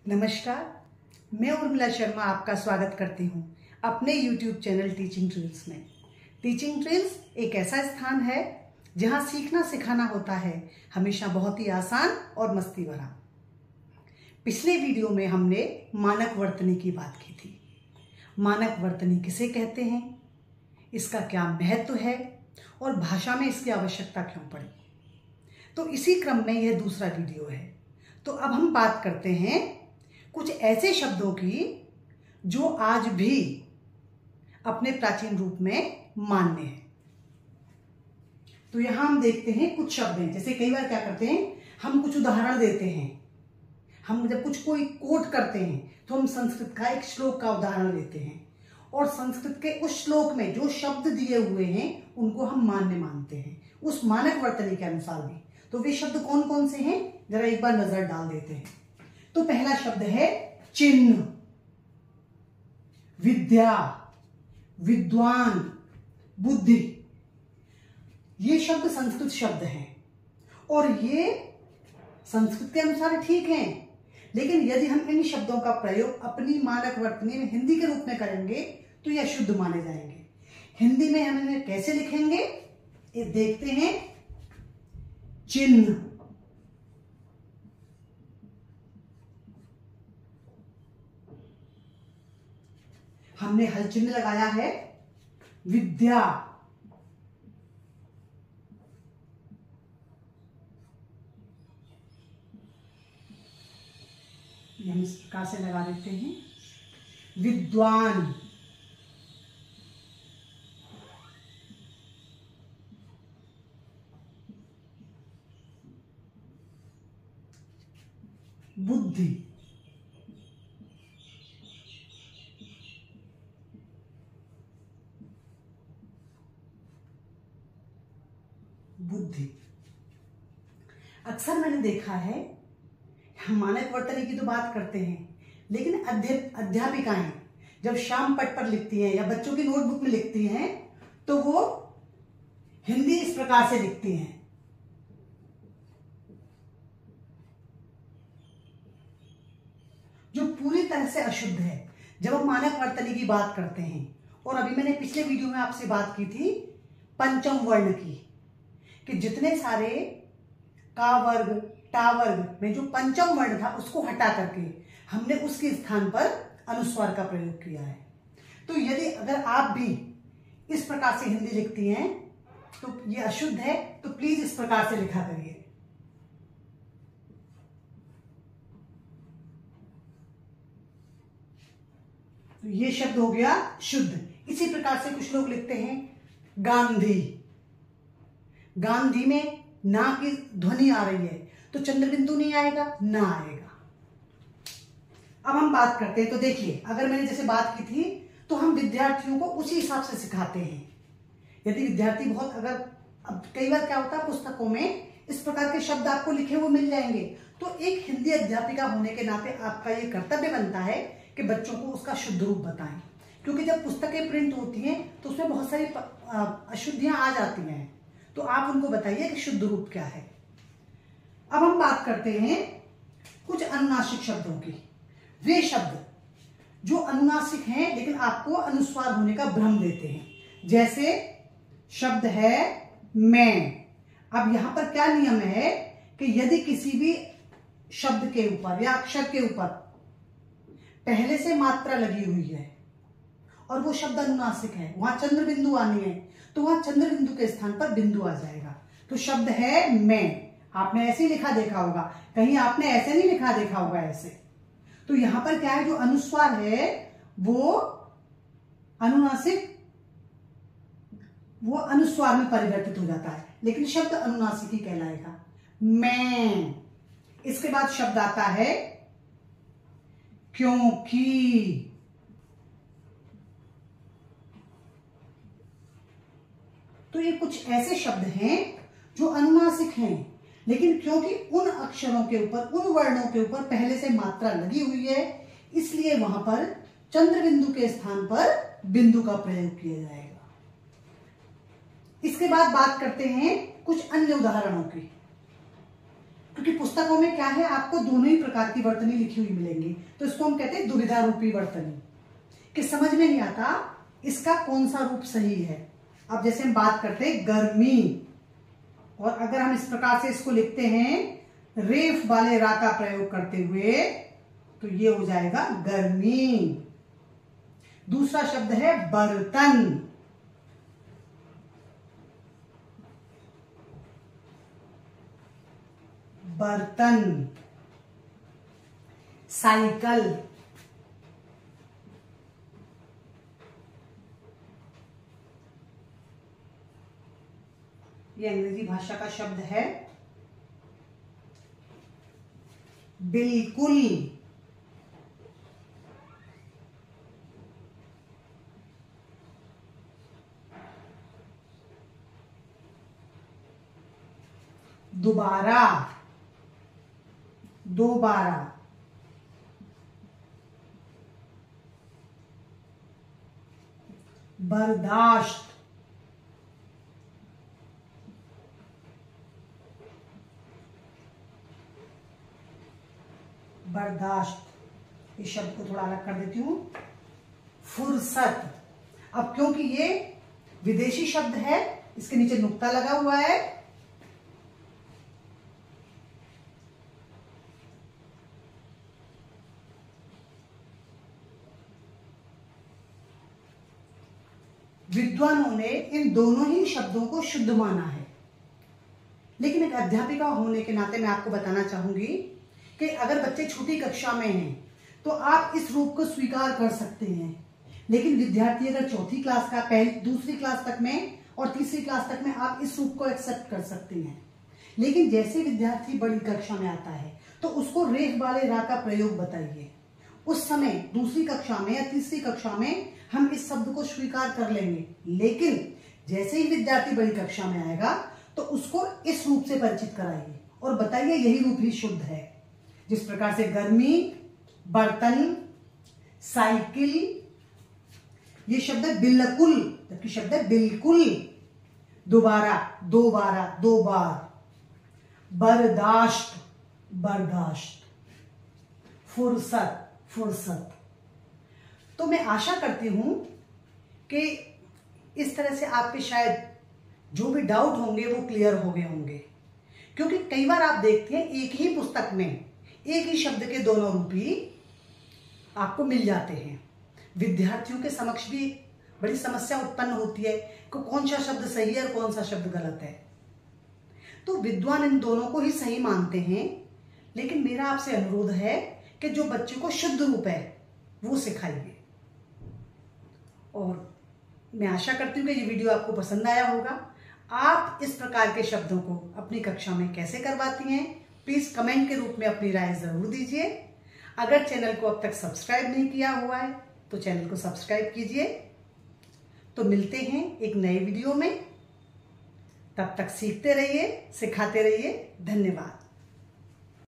नमस्कार, मैं उर्मिला शर्मा आपका स्वागत करती हूँ अपने YouTube चैनल टीचिंग ट्रिल्स में। टीचिंग ट्रिल्स एक ऐसा स्थान है जहाँ सीखना सिखाना होता है हमेशा बहुत ही आसान और मस्ती भरा। पिछले वीडियो में हमने मानक वर्तनी की बात की थी। मानक वर्तनी किसे कहते हैं, इसका क्या महत्व है और भाषा में इसकी आवश्यकता क्यों पड़ी। तो इसी क्रम में यह दूसरा वीडियो है। तो अब हम बात करते हैं कुछ ऐसे शब्दों की जो आज भी अपने प्राचीन रूप में मान्य हैं। तो यहां हम देखते हैं कुछ शब्द हैं। जैसे कई बार क्या करते हैं, हम कुछ उदाहरण देते हैं। हम जब कुछ कोई कोट करते हैं तो हम संस्कृत का एक श्लोक का उदाहरण लेते हैं और संस्कृत के उस श्लोक में जो शब्द दिए हुए हैं उनको हम मान्य मानते हैं उस मानक वर्तनी के अनुसार भी। तो वे शब्द कौन कौन से हैं, जरा एक बार नजर डाल देते हैं। तो पहला शब्द है चिन्ह, विद्या, विद्वान, बुद्धि। ये शब्द संस्कृत शब्द हैं और ये संस्कृत के अनुसार ठीक हैं, लेकिन यदि हम इन शब्दों का प्रयोग अपनी मानक वर्तनी में हिंदी के रूप में करेंगे तो यह शुद्ध माने जाएंगे। हिंदी में हम इन्हें कैसे लिखेंगे, ये देखते हैं। चिन्ह, हमने हल चिन्ह लगाया है। विद्या, हम इस प्रकार से लगा देते हैं। विद्वान, बुद्धि, बुद्धि। अक्सर मैंने देखा है, हम मानक वर्तनी की तो बात करते हैं, लेकिन अध्यापिकाएं जब शाम पट पर लिखती हैं या बच्चों की नोटबुक में लिखती हैं तो वो हिंदी इस प्रकार से लिखती हैं। जो पूरी तरह से अशुद्ध है। जब हम मानक वर्तनी की बात करते हैं, और अभी मैंने पिछले वीडियो में आपसे बात की थी पंचम वर्ण की, कि जितने सारे का वर्ग टा वर्ग में जो पंचम वर्ण था उसको हटा करके हमने उसके स्थान पर अनुस्वार का प्रयोग किया है। तो यदि अगर आप भी इस प्रकार से हिंदी लिखती हैं तो ये अशुद्ध है, तो प्लीज इस प्रकार से लिखा करिए। तो ये शब्द हो गया शुद्ध। इसी प्रकार से कुछ लोग लिखते हैं गांधी। गांधी में ना की ध्वनि आ रही है तो चंद्र बिंदु नहीं आएगा, ना आएगा। अब हम बात करते हैं। तो देखिए, अगर मैंने जैसे बात की थी तो हम विद्यार्थियों को उसी हिसाब से सिखाते हैं। यदि विद्यार्थी बहुत, अगर अब कई बार क्या होता है पुस्तकों में इस प्रकार के शब्द आपको लिखे हुए मिल जाएंगे, तो एक हिंदी अध्यापिका होने के नाते आपका ये कर्तव्य बनता है कि बच्चों को उसका शुद्ध रूप बताएं। क्योंकि जब पुस्तकें प्रिंट होती हैं तो उसमें बहुत सारी अशुद्धियां आ जाती हैं, तो आप उनको बताइए कि शुद्ध रूप क्या है। अब हम बात करते हैं कुछ अनुनासिक शब्दों की। वे शब्द जो अनुनासिक हैं लेकिन आपको अनुस्वार होने का भ्रम देते हैं। जैसे शब्द है मैं। अब यहां पर क्या नियम है कि यदि किसी भी शब्द के ऊपर या अक्षर के ऊपर पहले से मात्रा लगी हुई है और वो शब्द अनुनासिक है, वहां चंद्र बिंदु आनी है, तो वहां चंद्र बिंदु के स्थान पर बिंदु आ जाएगा। तो शब्द है मैं। आपने ऐसे ही लिखा देखा होगा, कहीं आपने ऐसे नहीं लिखा देखा होगा ऐसे। तो यहां पर क्या है, जो अनुस्वार है वो अनुनासिक, वो अनुस्वार में परिवर्तित हो जाता है, लेकिन शब्द अनुनासिक ही कहलाएगा। मैं। इसके बाद शब्द आता है क्योंकि। तो ये कुछ ऐसे शब्द हैं जो अनुनासिक हैं, लेकिन क्योंकि उन अक्षरों के ऊपर, उन वर्णों के ऊपर पहले से मात्रा लगी हुई है, इसलिए वहां पर चंद्र बिंदु के स्थान पर बिंदु का प्रयोग किया जाएगा। इसके बाद बात करते हैं कुछ अन्य उदाहरणों की। क्योंकि पुस्तकों में क्या है, आपको दोनों ही प्रकार की वर्तनी लिखी हुई मिलेंगी, तो इसको हम कहते हैं दुविधा रूपी वर्तनी, कि समझ में नहीं आता इसका कौन सा रूप सही है। अब जैसे हम बात करते हैं गर्मी, और अगर हम इस प्रकार से इसको लिखते हैं रेफ वाले रा का प्रयोग करते हुए, तो ये हो जाएगा गर्मी। दूसरा शब्द है बर्तन, बर्तन। साइकिल, ये अंग्रेजी भाषा का शब्द है। बिल्कुल, दोबारा, दोबारा। बर्दाश्त, बर्दाश्त। इस शब्द को थोड़ा अलग कर देती हूं, फुर्सत। अब क्योंकि ये विदेशी शब्द है, इसके नीचे नुक्ता लगा हुआ है, विद्वानों ने इन दोनों ही शब्दों को शुद्ध माना है। लेकिन एक अध्यापिका होने के नाते मैं आपको बताना चाहूंगी कि अगर बच्चे छोटी कक्षा में हैं तो आप इस रूप को स्वीकार कर सकते हैं, लेकिन विद्यार्थी अगर चौथी क्लास का, दूसरी क्लास तक में और तीसरी क्लास तक में, आप इस रूप को एक्सेप्ट कर सकते हैं। लेकिन जैसे विद्यार्थी बड़ी कक्षा में आता है तो उसको रेफ वाले रा का प्रयोग बताइए। उस समय दूसरी कक्षा में या तीसरी कक्षा में हम इस शब्द को स्वीकार कर लेंगे, लेकिन जैसे ही विद्यार्थी बड़ी कक्षा में आएगा तो उसको इस रूप से परिचित कराइए और बताइए यही रूप ही शुद्ध है। जिस प्रकार से गर्मी, बर्तन, साइकिल, ये शब्द है बिल्कुल, जबकि शब्द है बिल्कुल। दोबारा, दोबारा, दो बार। बर्दाश्त, बर्दाश्त। फुर्सत, फुर्सत। तो मैं आशा करती हूं कि इस तरह से आपके शायद जो भी डाउट होंगे वो क्लियर हो गए होंगे, क्योंकि कई बार आप देखते हैं एक ही पुस्तक में एक ही शब्द के दोनों रूप ही आपको मिल जाते हैं। विद्यार्थियों के समक्ष भी बड़ी समस्या उत्पन्न होती है कि कौन सा शब्द सही है और कौन सा शब्द गलत है। तो विद्वान इन दोनों को ही सही मानते हैं, लेकिन मेरा आपसे अनुरोध है कि जो बच्चे को शुद्ध रूप है वो सिखाइए। और मैं आशा करती हूँ कि ये वीडियो आपको पसंद आया होगा। आप इस प्रकार के शब्दों को अपनी कक्षा में कैसे करवाती हैं, प्लीज कमेंट के रूप में अपनी राय जरूर दीजिए। अगर चैनल को अब तक सब्सक्राइब नहीं किया हुआ है तो चैनल को सब्सक्राइब कीजिए। तो मिलते हैं एक नए वीडियो में, तब तक सीखते रहिए, सिखाते रहिए। धन्यवाद।